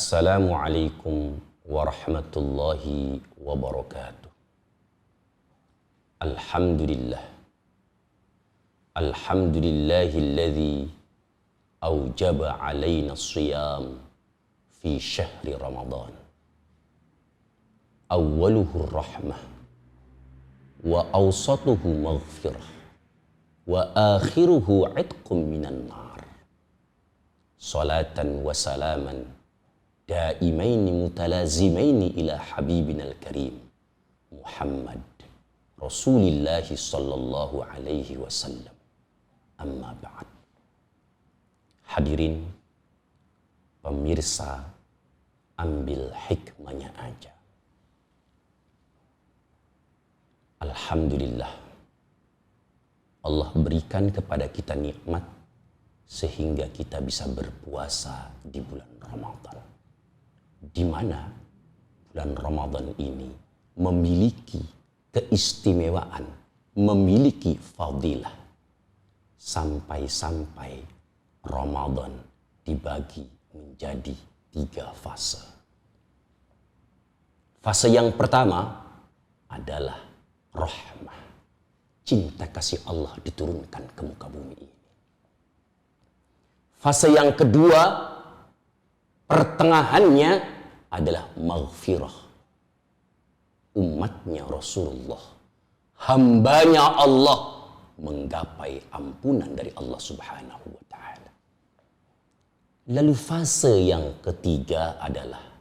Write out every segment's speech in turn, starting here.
Assalamualaikum warahmatullahi wabarakatuh. Alhamdulillah. Alhamdulillahilladzi aujaba alaina siyam fi syahri Ramadan. Awwaluhu rahmah wa awsatuhu maghfirah wa akhiruhu itqum minan nar. Salatan wa salaman daimaini mutalazimaini ila habibinal karim Muhammad Rasulillahi sallallahu alaihi wasallam. Amma ba'd. Hadirin pemirsa, ambil hikmahnya aja. Alhamdulillah, Allah berikan kepada kita nikmat sehingga kita bisa berpuasa di bulan Ramadan, di mana bulan Ramadan ini memiliki keistimewaan, memiliki fadilah. Sampai-sampai Ramadan dibagi menjadi 3 fase. Fase yang pertama adalah rahmah. Cinta kasih Allah diturunkan ke muka bumi ini. Fase yang kedua, pertengahannya adalah maghfirah. Umatnya Rasulullah, hambanya Allah, menggapai ampunan dari Allah Subhanahu wa ta'ala. Lalu fase yang ketiga adalah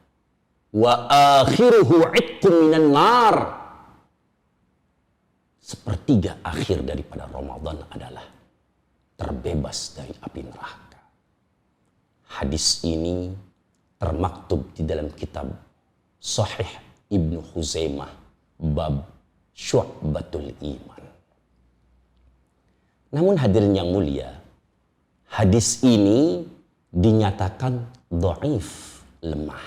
wa akhiruhu itqum minan nar. Sepertiga akhir daripada Ramadan adalah terbebas dari api neraka. Hadis ini termaktub di dalam kitab Sahih Ibnu Huzaimah bab Syu'batul Iman. Namun hadirin yang mulia, hadis ini dinyatakan dhaif, lemah.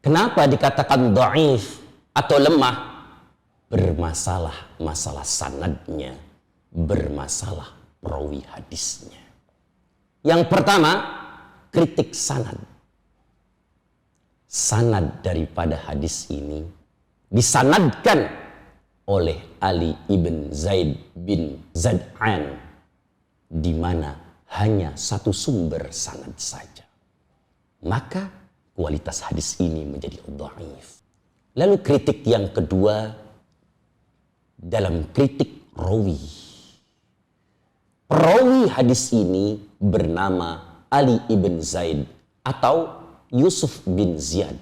Kenapa dikatakan dhaif atau lemah? Bermasalah masalah sanadnya, bermasalah perawi hadisnya. Yang pertama, kritik sanad. Sanad daripada hadis ini disanadkan oleh Ali ibn Zaid bin Zad'an, di mana hanya satu sumber sanad saja. Maka kualitas hadis ini menjadi dhaif. Lalu kritik yang kedua, dalam kritik rawi. Perawi hadis ini bernama Ali ibn Zaid atau Yusuf bin Ziyad.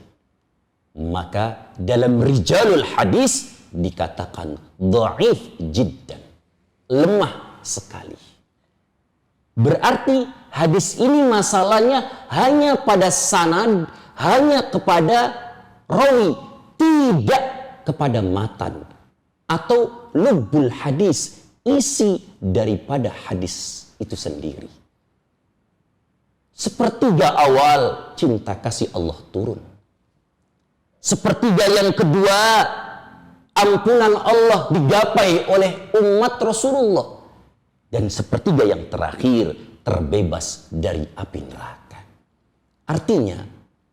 Maka dalam rijalul hadis dikatakan dhaif jiddan, lemah sekali. Berarti hadis ini masalahnya hanya pada sanad, hanya kepada rawi, tidak kepada matan atau lubbul hadis, isi daripada hadis itu sendiri. Sepertiga awal cinta kasih Allah turun. Sepertiga yang kedua, ampunan Allah digapai oleh umat Rasulullah. Dan sepertiga yang terakhir, terbebas dari api neraka. Artinya,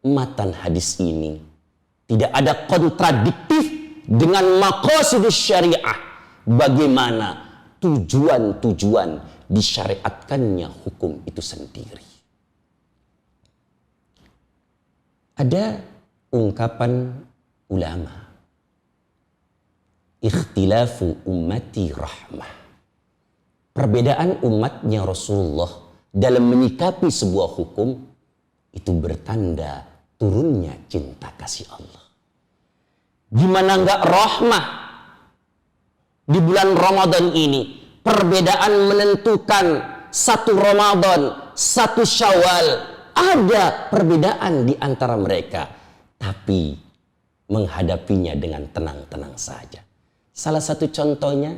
matan hadis ini tidak ada kontradiktif dengan maqasidus syariah. Bagaimana tujuan-tujuan disyariatkannya hukum itu sendiri. Ada ungkapan ulama, ikhtilafu ummati rahmah. Perbedaan umatnya Rasulullah dalam menyikapi sebuah hukum itu bertanda turunnya cinta kasih Allah. Gimana enggak rahmah di bulan Ramadan ini? Perbedaan menentukan satu Ramadan, satu Syawal. Ada perbedaan di antara mereka, tapi menghadapinya dengan tenang-tenang saja. Salah satu contohnya,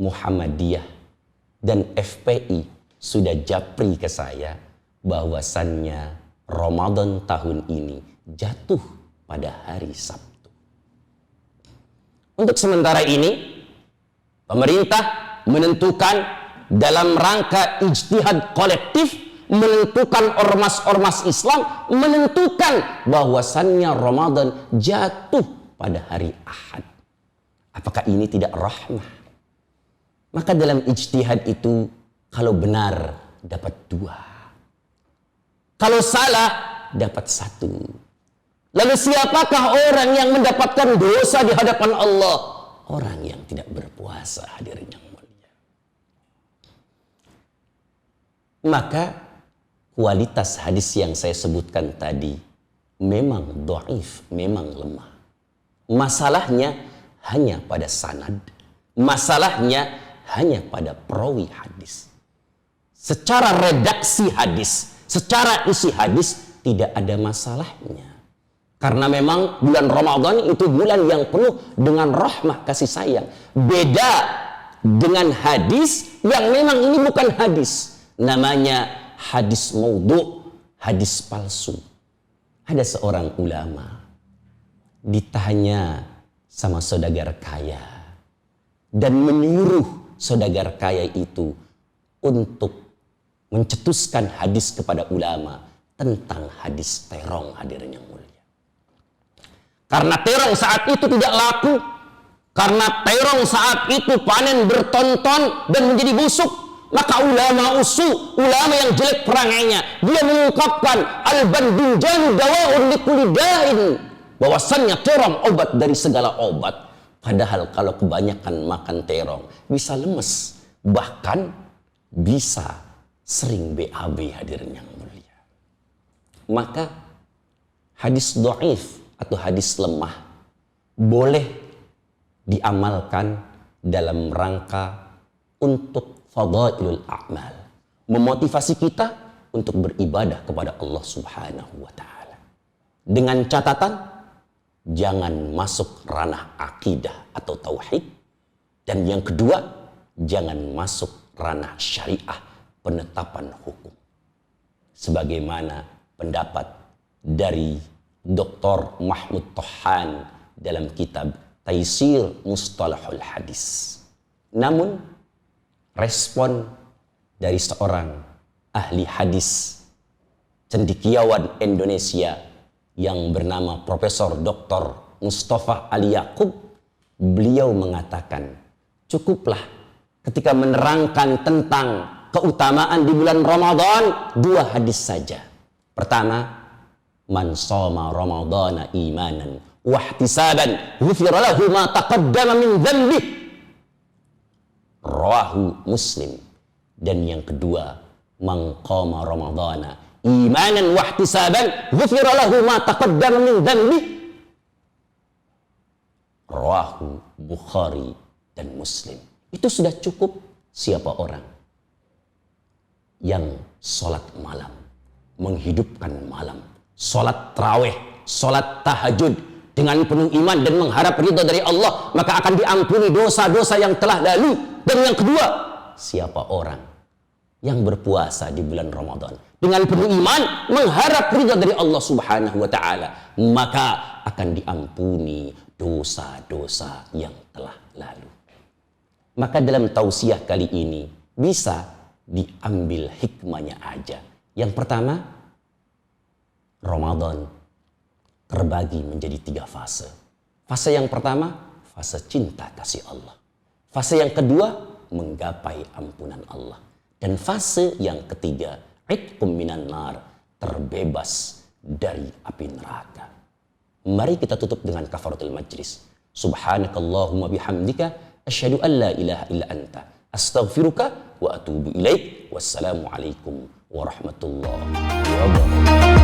Muhammadiyah dan FPI sudah japri ke saya bahwasannya Ramadan tahun ini jatuh pada hari Sabtu. Untuk sementara ini, pemerintah menentukan dalam rangka ijtihad kolektif menentukan ormas-ormas Islam, menentukan bahwasannya Ramadan jatuh pada hari Ahad. Apakah ini tidak rahmah? Maka dalam ijtihad itu, kalau benar dapat 2. Kalau salah dapat 1. Lalu siapakah orang yang mendapatkan dosa di hadapan Allah? Orang yang tidak berpuasa, hadirin yang mulia. Maka kualitas hadis yang saya sebutkan tadi memang dhaif, memang lemah. Masalahnya hanya pada sanad. Masalahnya hanya pada perawi hadis. Secara redaksi hadis, secara isi hadis tidak ada masalahnya. Karena memang bulan Ramadan itu bulan yang penuh dengan rahmah kasih sayang. Beda dengan hadis yang memang ini bukan hadis. Namanya hadis maudhu', hadis palsu. Ada seorang ulama ditanya sama saudagar kaya dan menyuruh saudagar kaya itu untuk mencetuskan hadis kepada ulama tentang hadis terong, hadirin yang mulia. Karena terong saat itu tidak laku, karena terong saat itu panen bertonton dan menjadi busuk, maka ulama ulama yang jelek perangainya, dia mengungkapkan al-bandinjan dawa'un likulli da'in, bahwasannya terong obat dari segala obat. Padahal kalau kebanyakan makan terong bisa lemes, bahkan bisa sering BAB, hadirin yang mulia. Maka hadis dhaif atau hadis lemah boleh diamalkan dalam rangka untuk fadailul a'mal, memotivasi kita untuk beribadah kepada Allah Subhanahu wa taala. Dengan catatan jangan masuk ranah akidah atau tauhid, dan yang kedua jangan masuk ranah syariah, penetapan hukum. Sebagaimana pendapat dari Dr. Mahmud Tohan dalam kitab Taisir Mustalahul Hadis. Namun respon dari seorang ahli hadis cendekiawan Indonesia yang bernama Profesor Dr. Mustafa Ali Yaqub, beliau mengatakan cukuplah ketika menerangkan tentang keutamaan di bulan Ramadan 2 hadis saja. Pertama, man shoma ramadhana imanan wahtisaban ghufira lahu ma taqaddama min dhanbi, rawahu Muslim. Dan yang kedua, man qama ramadhana imanan wahtisaban ghufira lahu ma taqaddama min dhanbi, rawahu Bukhari dan Muslim. Itu sudah cukup. Siapa orang yang sholat malam, menghidupkan malam, sholat tarawih, sholat tahajud dengan penuh iman dan mengharap ridha dari Allah, maka akan diampuni dosa-dosa yang telah lalu. Dan yang kedua, siapa orang yang berpuasa di bulan Ramadan dengan penuh iman, mengharap ridha dari Allah Subhanahu wa taala, maka akan diampuni dosa-dosa yang telah lalu. Maka dalam tausiah kali ini bisa diambil hikmahnya aja. Yang pertama, Ramadan terbagi menjadi 3 fase. Fase yang pertama, fase cinta kasih Allah. Fase yang kedua, menggapai ampunan Allah. Dan fase yang ketiga, itqum minan nar, terbebas dari api neraka. Mari kita tutup dengan kafaratul majlis. Subhanakallahumma bihamdika asyhadu an la ilaha illa anta astaghfiruka wa atubu ilaik. Wassalamualaikum warahmatullahi wabarakatuh.